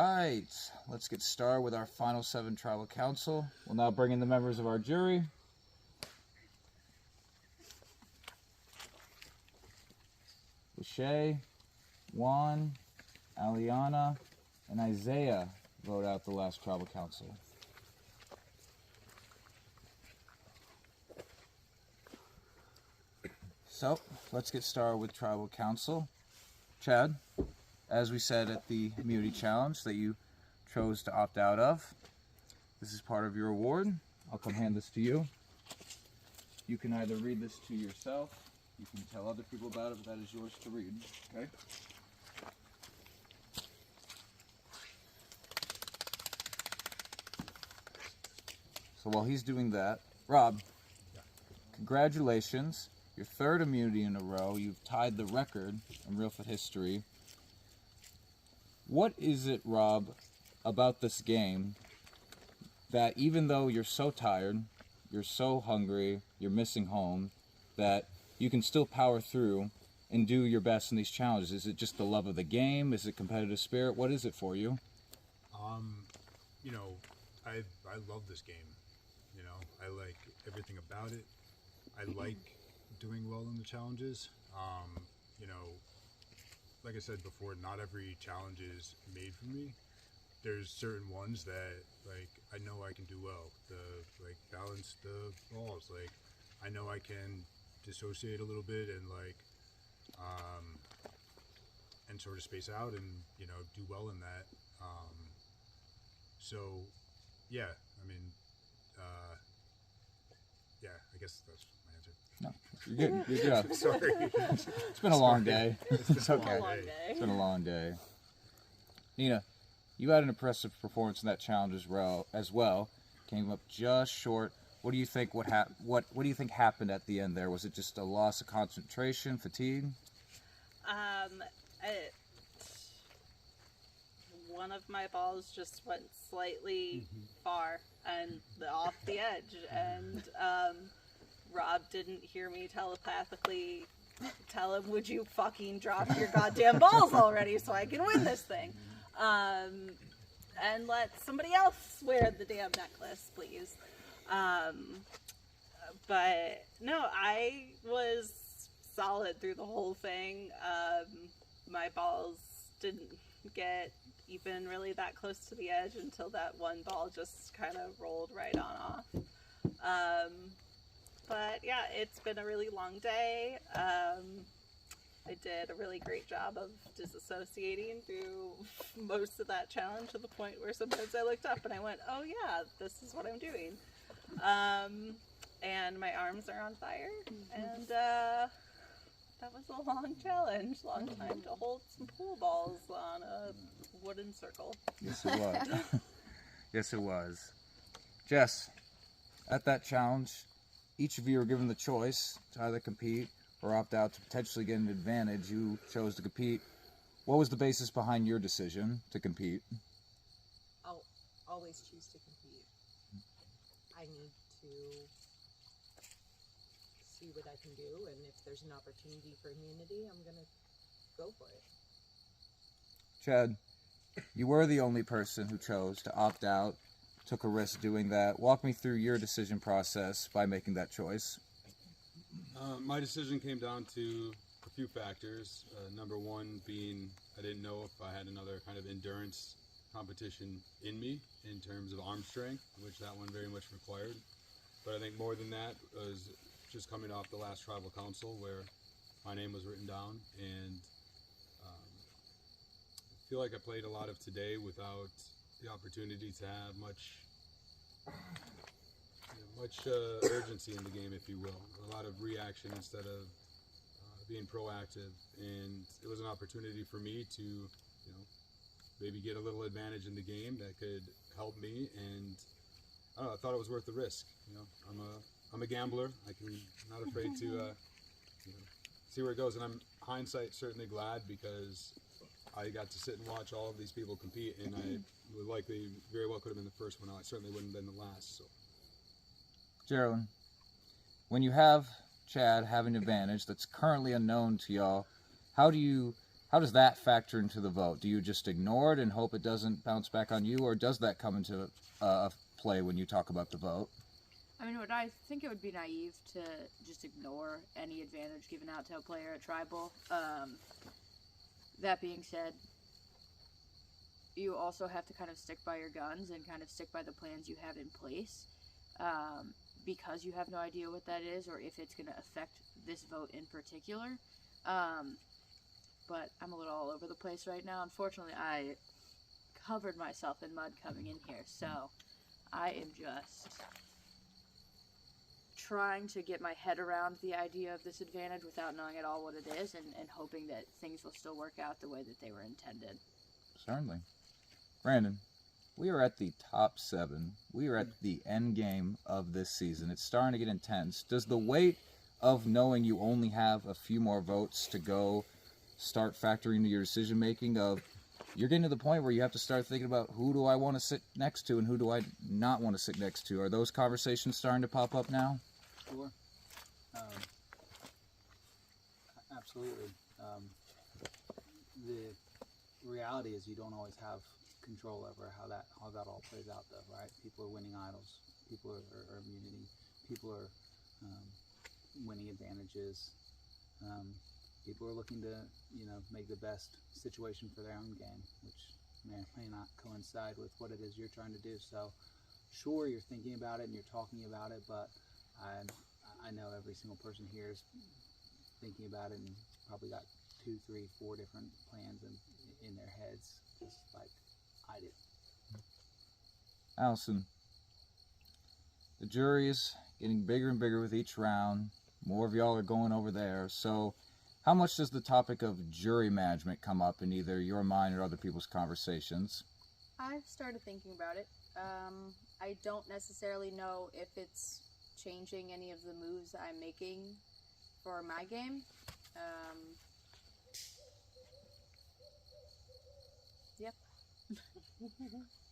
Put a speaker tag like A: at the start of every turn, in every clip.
A: right, let's get started with our final 7 tribal council. We'll now bring in the members of our jury. Lachey, Juan, Aliana, and Isaiah vote out the last tribal council. So, let's get started with tribal council. Chad, as we said at the immunity challenge that you chose to opt out of, this is part of your award. I'll come hand this to you. You can either read this to yourself, you can tell other people about it, but that is yours to read, okay? So while he's doing that, Rob, congratulations. Your 3rd immunity in a row. You've tied the record in RealFit history. What is it, Rob, about this game that even though you're so tired, you're so hungry, you're missing home, that you can still power through and do your best in these challenges? Is it just the love of the game? Is it competitive spirit? What is it for you?
B: You know, I love this game. You know, I like everything about it. I like doing well in the challenges. You know, like I said before, not every challenge is made for me. There's certain ones that, like, I know I can do well. Like, balance the balls. Like, I know I can dissociate a little bit and, like, and sort of space out and, you know, do well in that. So, yeah, I mean, yeah, I guess that's my answer.
A: No, you're good. Good job.
B: Sorry.
A: It's been a long day. It's okay.
C: A long day.
A: It's been a long day. Nina, you had an impressive performance in that challenge as well. Came up just short. What do you think? What do you think happened at the end there? Was it just a loss of concentration, fatigue?
C: One of my balls just went slightly far and off the edge, and Rob didn't hear me telepathically tell him, "Would you fucking drop your goddamn balls already so I can win this thing?" And let somebody else wear the damn necklace, please. But no, I was solid through the whole thing. My balls didn't get even really that close to the edge until that one ball just kind of rolled right on off. But yeah, it's been a really long day. I did a really great job of disassociating through most of that challenge, to the point where sometimes I looked up and I went, oh yeah, this is what I'm doing. And my arms are on fire, and that was a long challenge, long time to hold some pool balls on a wooden circle.
A: Yes, it was. Yes, it was. Jess, at that challenge, each of you were given the choice to either compete or opt out to potentially get an advantage. You chose to compete. What was the basis behind your decision to compete?
D: I'll always choose to compete. I need to see what I can do, and if there's an opportunity for immunity, I'm gonna go for it.
A: Chad, you were the only person who chose to opt out, took a risk doing that. Walk me through your decision process by making that choice.
E: My decision came down to a few factors. Number one being I didn't know if I had another kind of endurance competition in me in terms of arm strength, which that one very much required. But I think more than that was just coming off the last tribal council where my name was written down, and I feel like I played a lot of today without the opportunity to have much urgency in the game, if you will. A lot of reaction instead of being proactive, and it was an opportunity for me to, you know, maybe get a little advantage in the game that could help me, and I don't know, I thought it was worth the risk. You know, I'm a gambler. I'm not afraid to, you know, see where it goes, and I'm hindsight certainly glad because I got to sit and watch all of these people compete, and I would likely very well could have been the first one out. I certainly wouldn't have been the last. So,
A: Geraldine, when you have Chad have an advantage that's currently unknown to y'all, how do you how does that factor into the vote? Do you just ignore it and hope it doesn't bounce back on you, or does that come into play when you talk about the vote?
F: I mean, I think it would be naive to just ignore any advantage given out to a player at Tribal. That being said, you also have to kind of stick by your guns and kind of stick by the plans you have in place, because you have no idea what that is or if it's going to affect this vote in particular. But I'm a little all over the place right now. Unfortunately, I covered myself in mud coming in here, so I am just trying to get my head around the idea of this advantage without knowing at all what it is, and hoping that things will still work out the way that they were intended.
A: Certainly. Brandon, we are at the top 7. We are at the end game of this season. It's starting to get intense. Does the weight of knowing you only have a few more votes to go start factoring into your decision making of you're getting to the point where you have to start thinking about who do I want to sit next to and who do I not want to sit next to? Are those conversations starting to pop up now?
G: Sure. Absolutely. The reality is you don't always have control over how that all plays out, though, right? People are winning idols. People are immunity. People are winning advantages. People are looking to, make the best situation for their own game, which may or may not coincide with what it is you're trying to do. So, sure, you're thinking about it and you're talking about it, but I know every single person here is thinking about it and probably got 2, 3, 4 different plans in their heads, just like I did.
A: Allison, the jury is getting bigger and bigger with each round. More of y'all are going over there. So how much does the topic of jury management come up in either your mind or other people's conversations?
F: I've started thinking about it. I don't necessarily know if it's changing any of the moves I'm making for my game. Yep.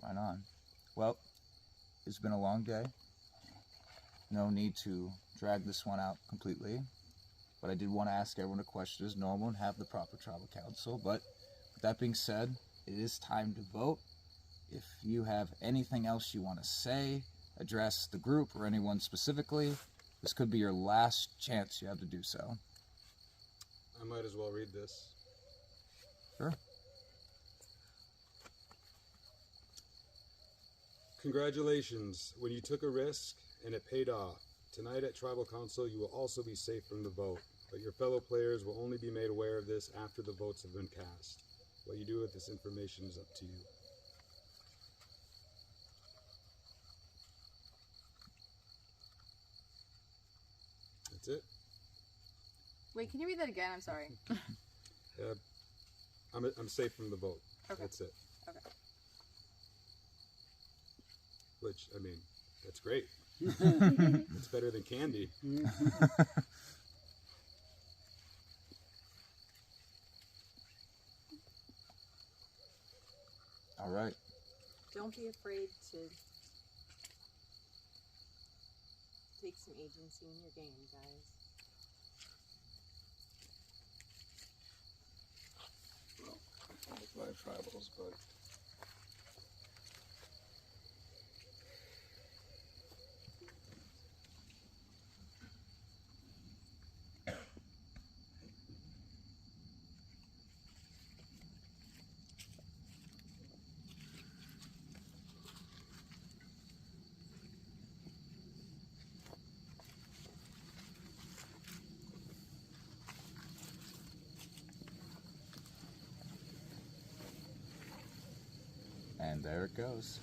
A: Right on. Well, it's been a long day. No need to drag this one out completely. But I did want to ask everyone a question as normal and have the proper tribal council. But with that being said, it is time to vote. If you have anything else you want to say, address the group or anyone specifically, this could be your last chance you have to do so.
E: I might as well read this.
A: Sure.
E: Congratulations. When you took a risk and it paid off. Tonight at Tribal Council, you will also be safe from the vote, but your fellow players will only be made aware of this after the votes have been cast. What you do with this information is up to you. That's it.
F: Wait, can you read that again? I'm sorry.
E: I'm safe from the vote.
F: Okay.
E: That's it.
F: Okay.
E: Which, I mean, that's great. It's better than candy.
A: All right.
D: Don't be afraid to take some agency in your game, guys.
E: Well, 5 tribals, but
A: And there it goes.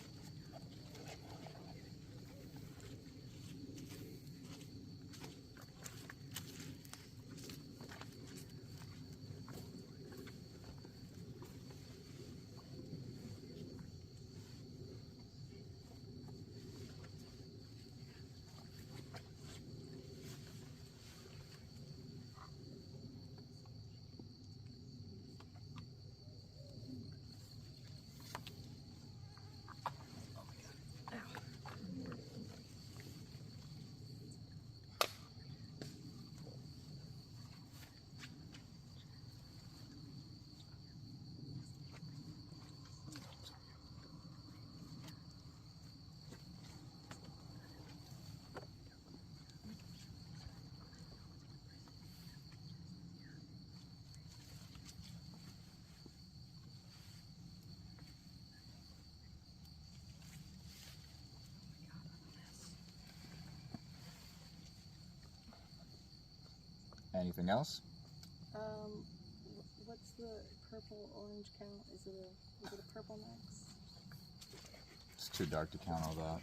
A: Anything else?
F: What's the purple orange count? Is it a purple max?
A: It's too dark to count all that.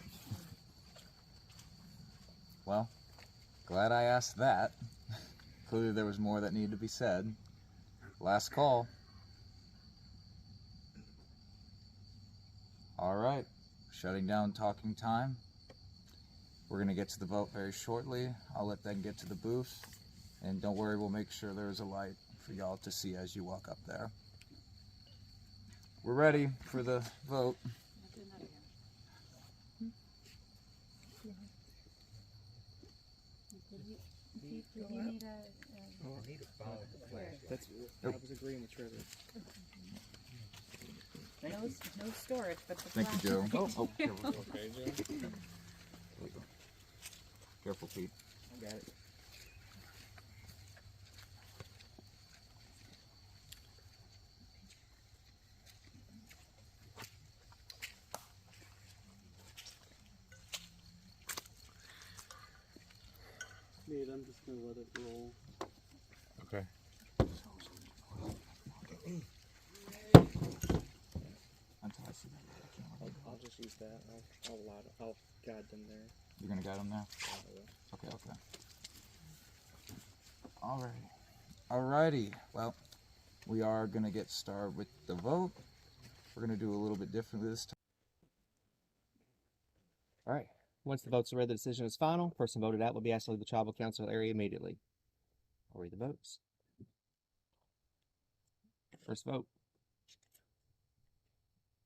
A: Well, glad I asked that. Clearly there was more that needed to be said. Last call. Alright, shutting down talking time. We're going to get to the vote very shortly. I'll let them get to the booth. And don't worry, we'll make sure there's a light for y'all to see as you walk up there. We're ready for the vote.
H: I was agreeing with Trevor.
F: No storage, but the
A: Thank you, Joe. Oh, careful.
E: Okay, Joe.
A: There you go. Careful, Pete.
H: I got it. Dude, I'm just gonna let it roll.
A: Okay. Until I see that.
H: I'll just use that. I'll guide them there.
A: You're gonna guide them now?
H: Yeah, I will.
A: Okay. Alrighty. Well, we are gonna get started with the vote. We're gonna do a little bit differently this time.
H: All right. Once the votes are read, the decision is final. Person voted out will be asked to leave the tribal council area immediately. I'll read the votes. First vote.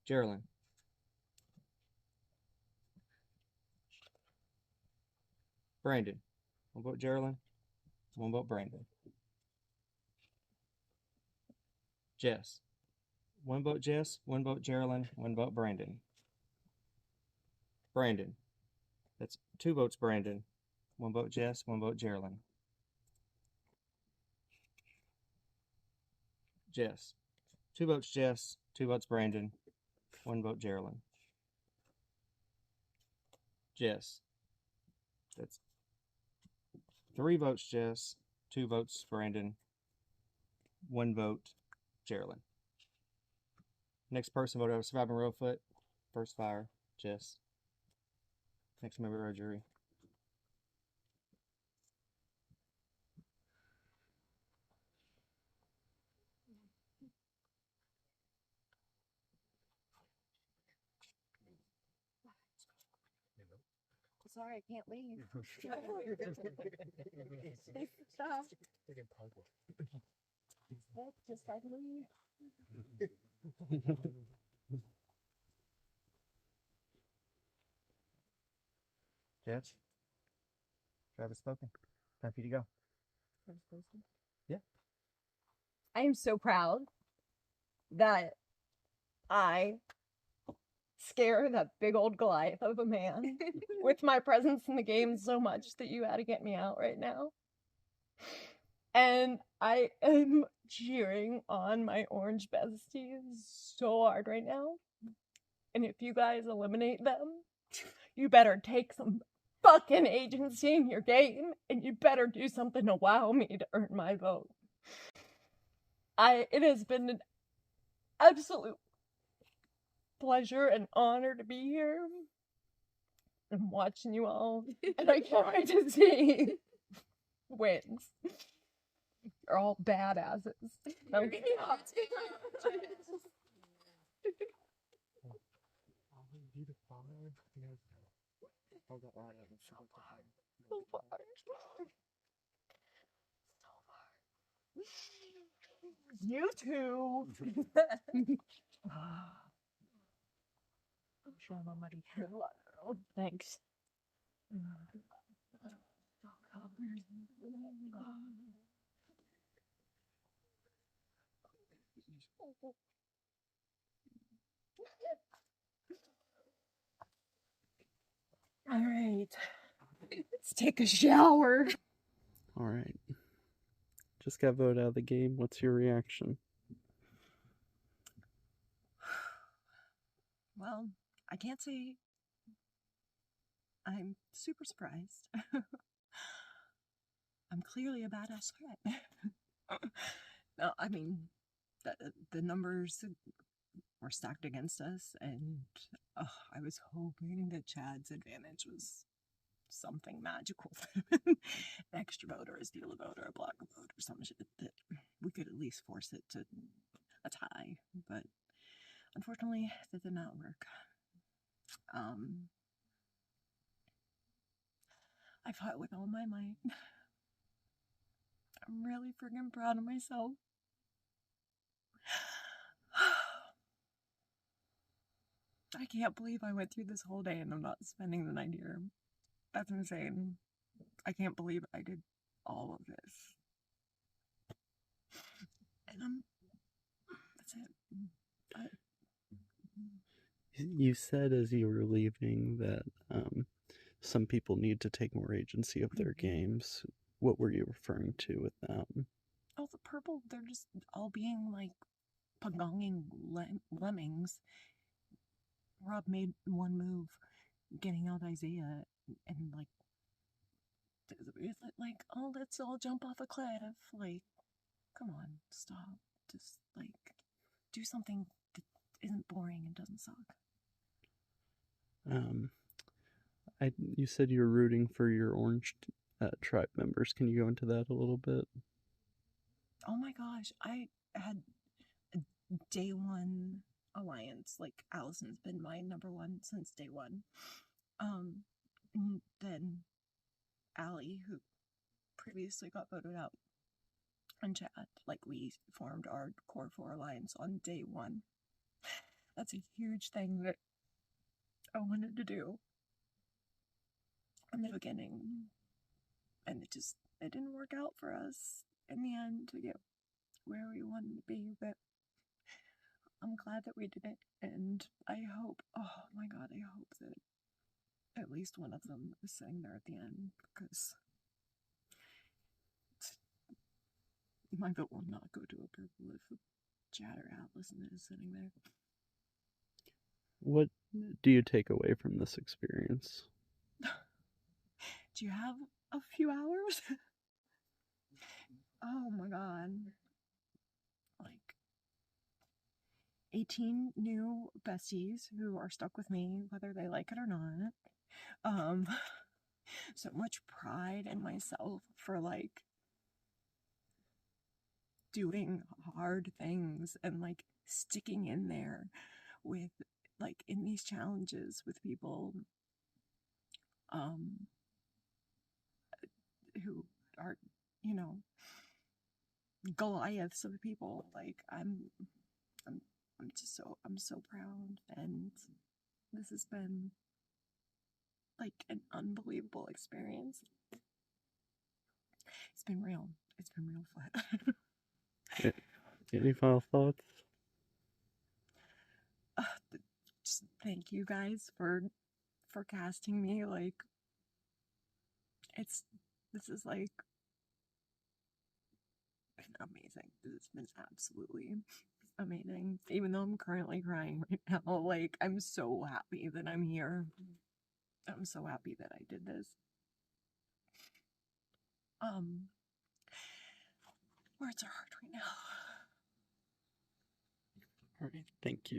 H: Geraldine. Brandon. One vote Geraldine. One vote Brandon. Jess. One vote Jess. One vote Geraldine. One vote Brandon. Brandon. That's 2 votes Brandon. 1 vote Jess. 1 vote Geraldine. Jess. 2 votes Jess. 2 votes Brandon. 1 vote Geraldine. Jess. That's 3 votes Jess. 2 votes Brandon. 1 vote Geraldine. Next person voted out of surviving Reelfoot. First fire, Jess. Next member of our jury.
D: Sorry, I can't leave. Stop. Just like leave.
H: Jess. Travis spoken. Time for you to go. Yeah.
D: I am so proud that I scare that big old Goliath of a man with my presence in the game so much that you had to get me out right now. And I am cheering on my orange besties so hard right now. And if you guys eliminate them, you better take some fucking agency in your game and you better do something to wow me to earn my vote. It has been an absolute pleasure and honor to be here. I'm watching you all, and I can't wait to see wins. They're all badasses. Okay. So far. You too.
F: Thanks.
D: All right. Let's take a shower.
I: All right. Just got voted out of the game. What's your reaction?
J: Well, I can't say I'm super surprised. I'm clearly a badass threat. No, I mean, the numbers were stacked against us, and I was hoping that Chad's advantage was something magical. An extra vote or a steal a vote or a block a vote or some shit that we could at least force it to a tie. But unfortunately, that did not work. I fought with all my might. I'm really freaking proud of myself. I can't believe I went through this whole day and I'm not spending the night here. That's insane. I can't believe I did all of this. And that's it.
I: You said as you were leaving that some people need to take more agency of their games. What were you referring to with that?
J: Oh, the purple, they're just all being like pagonging lemmings. Rob made one move, getting out Isaiah, and like, oh, let's all jump off a cliff. Like, come on, stop. Just like, do something that isn't boring and doesn't suck.
I: You said you were rooting for your orange tribe members. Can you go into that a little bit?
J: Oh my gosh, I had a day one alliance. Like, Allison's been my number one since day one. And then Allie, who previously got voted out, and Chad, like, we formed our core 4 alliance on day one. That's a huge thing that I wanted to do in the beginning, and it didn't work out for us in the end to get where we wanted to be, but I'm glad that we did it, and I hope, oh my god, I hope that at least one of them is sitting there at the end, because my vote will not go to a purple if Chad or Allison is sitting there.
I: What do you take away from this experience?
J: Do you have a few hours? Oh my god. Like, 18 new besties who are stuck with me, whether they like it or not. So much pride in myself for, like, doing hard things and, like, sticking in there with, like, in these challenges with people, who are, you know, Goliaths of people. Like, I'm so proud, and this has been like an unbelievable experience. It's been real fun.
I: Any final thoughts?
J: Just thank you guys for casting me. Like, this is like been amazing. This has been absolutely amazing. Even though I'm currently crying right now, like, I'm so happy that I'm here. I'm so happy that I did this. Words are hard right now.
I: All right, thank you.